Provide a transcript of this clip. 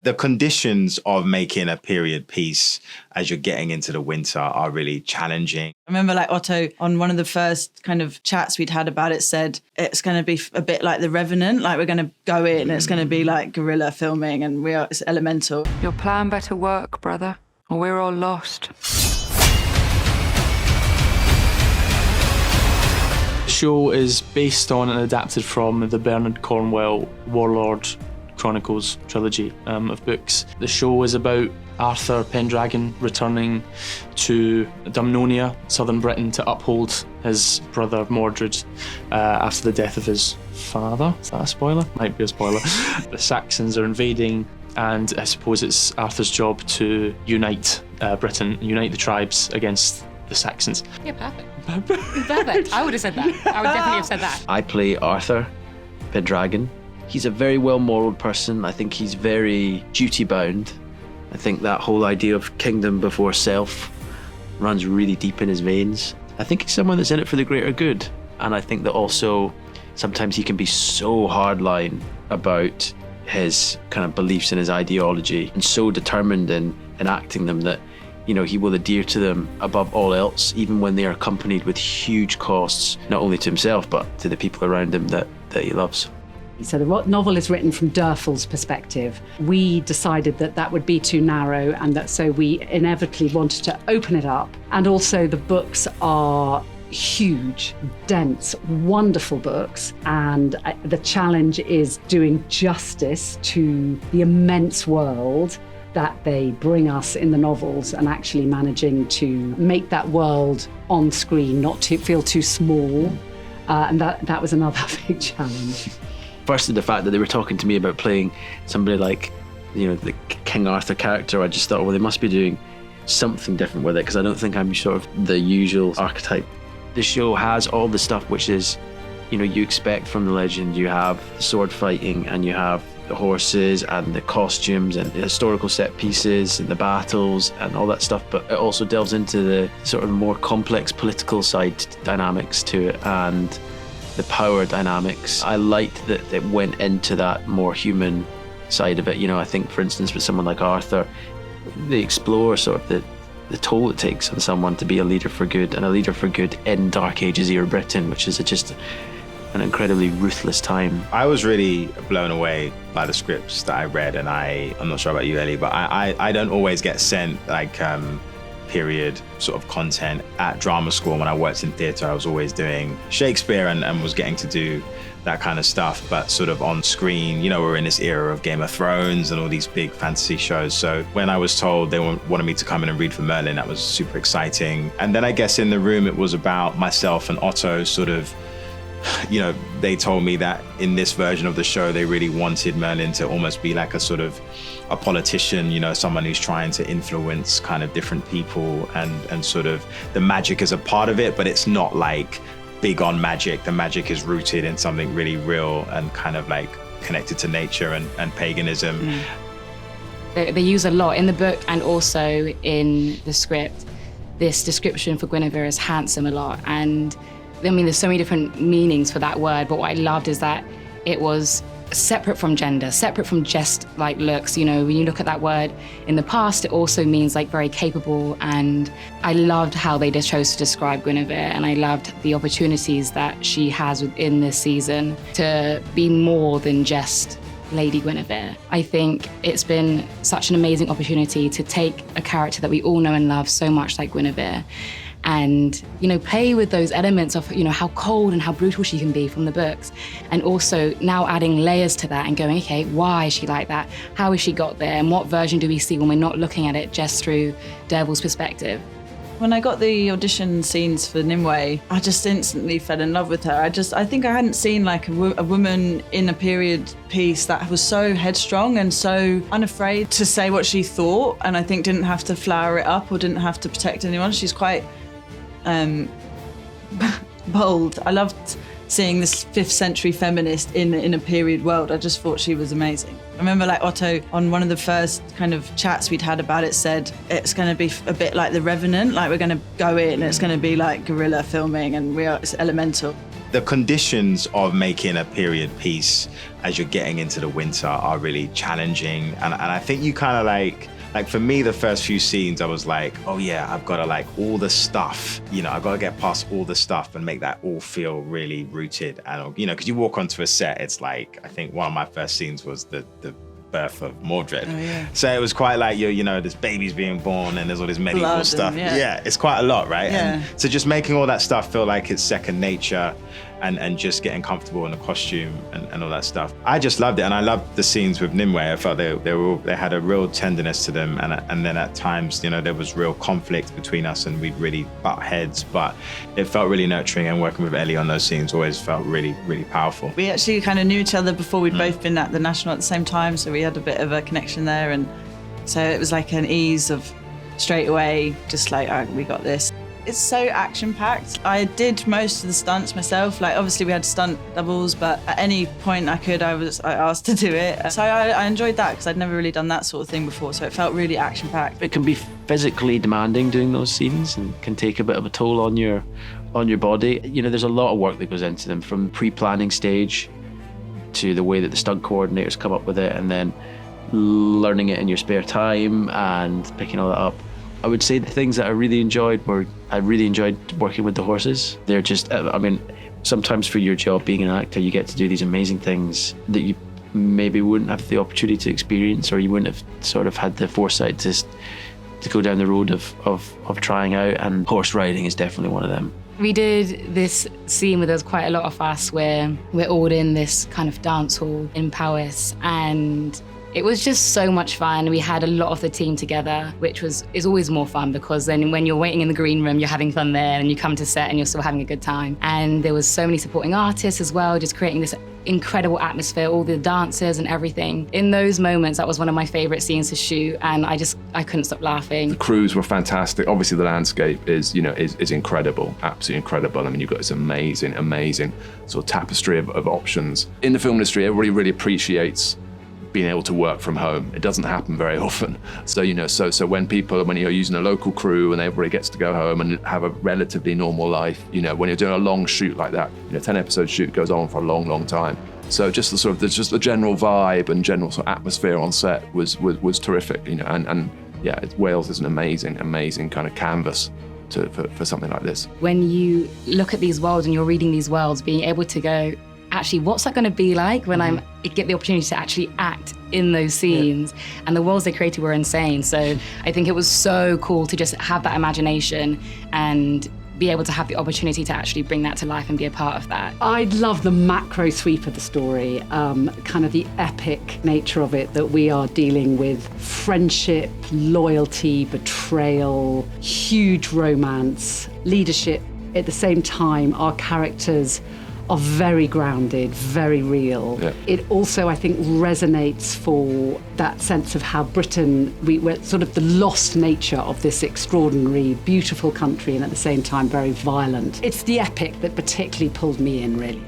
The conditions of making a period piece as you're getting into the winter are really challenging. I remember like Otto on one of the first kind of chats we'd had about it said it's going to be a bit like The Revenant, like we're going to go in, it's going to be like guerrilla filming and it's elemental. Your plan better work, brother, or we're all lost. The show is based on and adapted from the Bernard Cornwell Warlord Chronicles trilogy of books. The show is about Arthur Pendragon returning to Dumnonia, southern Britain, to uphold his brother Mordred after the death of his father. Is that a spoiler? Might be a spoiler. The Saxons are invading, and I suppose it's Arthur's job to unite Britain, unite the tribes against the Saxons. Yeah, perfect. Perfect. I would have said that. I would definitely have said that. I play Arthur Pendragon. He's a very well-moraled person. I think he's very duty-bound. I think that whole idea of kingdom before self runs really deep in his veins. I think he's someone that's in it for the greater good. And I think that also sometimes he can be so hardline about his kind of beliefs and his ideology and so determined in enacting them that, you know, he will adhere to them above all else, even when they are accompanied with huge costs, not only to himself, but to the people around him that he loves. So the novel is written from Derfel's perspective. We decided that that would be too narrow, and that so we inevitably wanted to open it up. And also the books are huge, dense, wonderful books. And the challenge is doing justice to the immense world that they bring us in the novels and actually managing to make that world on screen not to feel too small. And that was another big challenge. Firstly, the fact that they were talking to me about playing somebody like, you know, the King Arthur character, I just thought, well, they must be doing something different with it, because I don't think I'm sort of the usual archetype. The show has all the stuff which is, you know, you expect from the legend. You have the sword fighting, and you have the horses and the costumes and the historical set pieces and the battles and all that stuff, but it also delves into the sort of more complex political side dynamics to it and the power dynamics. I liked that it went into that more human side of it. You know, I think, for instance, with someone like Arthur, they explore sort of the toll it takes on someone to be a leader for good, and a leader for good in Dark Ages era Britain, which is just an incredibly ruthless time. I was really blown away by the scripts that I read, and I'm not sure about you, Ellie, but I don't always get sent like period sort of content at drama school. When I worked in theatre, I was always doing Shakespeare and was getting to do that kind of stuff, but sort of on screen. You know, we're in this era of Game of Thrones and all these big fantasy shows. So when I was told they wanted me to come in and read for Merlin, that was super exciting. And then I guess in the room, it was about myself and Otto sort of, you know, they told me that in this version of the show, they really wanted Merlin to almost be like a sort of a politician, you know, someone who's trying to influence kind of different people, and sort of the magic is a part of it, but it's not like big on magic. The magic is rooted in something really real and kind of like connected to nature and paganism. They use a lot in the book and also in the script. This description for Guinevere is handsome a lot, and I mean, there's so many different meanings for that word, but what I loved is that it was separate from gender, separate from just like looks. You know, when you look at that word in the past, it also means like very capable, and I loved how they just chose to describe Guinevere, and I loved the opportunities that she has within this season to be more than just Lady Guinevere. I think it's been such an amazing opportunity to take a character that we all know and love so much like Guinevere and, you know, play with those elements of, you know, how cold and how brutal she can be from the books. And also now adding layers to that and going, okay, why is she like that? How has she got there? And what version do we see when we're not looking at it just through Derfel's perspective? When I got the audition scenes for Nimue, I just instantly fell in love with her. I think I hadn't seen like a woman in a period piece that was so headstrong and so unafraid to say what she thought, and I think didn't have to flower it up or didn't have to protect anyone. She's quite bold. I loved seeing this 5th century feminist in a period world. I just thought she was amazing. I remember like Otto on one of the first kind of chats we'd had about it said it's going to be a bit like The Revenant, like we're going to go in, it's going to be like guerrilla filming and it's elemental. The conditions of making a period piece as you're getting into the winter are really challenging. And I think you kind of like for me, the first few scenes, I was like, oh yeah, I've got to like all the stuff, I've got to get past all the stuff and make that all feel really rooted. And, because you walk onto a set, it's like, I think one of my first scenes was the birth of Mordred. Oh, yeah. So it was quite like there's babies being born and there's all this medieval blood stuff. And, yeah, it's quite a lot, right? Yeah. And so just making all that stuff feel like it's second nature and just getting comfortable in the costume and all that stuff. I just loved it, and I loved the scenes with Nimue. I felt they had a real tenderness to them, and then at times, there was real conflict between us and we'd really butt heads, but it felt really nurturing, and working with Ellie on those scenes always felt really, really powerful. We actually kind of knew each other before we'd both been at the National at the same time, so we had a bit of a connection there, and so it was like an ease of straight away, just like, oh, we got this. It's so action-packed. I did most of the stunts myself. Like, obviously we had stunt doubles, but at any point I asked to do it. So I enjoyed that because I'd never really done that sort of thing before, so it felt really action-packed. It can be physically demanding doing those scenes and can take a bit of a toll on your body. There's a lot of work that goes into them, from pre-planning stage to the way that the stunt coordinators come up with it, and then learning it in your spare time and picking all that up. I would say the things that I really enjoyed working with the horses. They're just, sometimes for your job being an actor, you get to do these amazing things that you maybe wouldn't have the opportunity to experience, or you wouldn't have sort of had the foresight to go down the road of trying out, and horse riding is definitely one of them. We did this scene where there was quite a lot of us, where we're all in this kind of dance hall in Powys, and it was just so much fun. We had a lot of the team together, which is always more fun, because then when you're waiting in the green room, you're having fun there, and you come to set and you're still having a good time. And there was so many supporting artists as well, just creating this incredible atmosphere, all the dancers and everything. In those moments, that was one of my favorite scenes to shoot, and I couldn't stop laughing. The crews were fantastic. Obviously the landscape is incredible, absolutely incredible. I mean, you've got this amazing sort of tapestry of options. In the film industry, everybody really appreciates being able to work from home. It doesn't happen very often. So, so when you're using a local crew and everybody gets to go home and have a relatively normal life, when you're doing a long shoot like that, 10 episode shoot goes on for a long, long time. So just the general vibe and general sort of atmosphere on set was terrific, and Wales is an amazing kind of canvas for something like this. When you look at these worlds and you're reading these worlds, being able to go, actually, what's that going to be like when I get the opportunity to actually act in those scenes? Yeah. And the worlds they created were insane. So I think it was so cool to just have that imagination and be able to have the opportunity to actually bring that to life and be a part of that. I love the macro sweep of the story, kind of the epic nature of it, that we are dealing with friendship, loyalty, betrayal, huge romance, leadership. At the same time, our characters are very grounded, very real. Yeah. It also, I think, resonates for that sense of how Britain, we're sort of the lost nature of this extraordinary, beautiful country, and at the same time very violent. It's the epic that particularly pulled me in, really.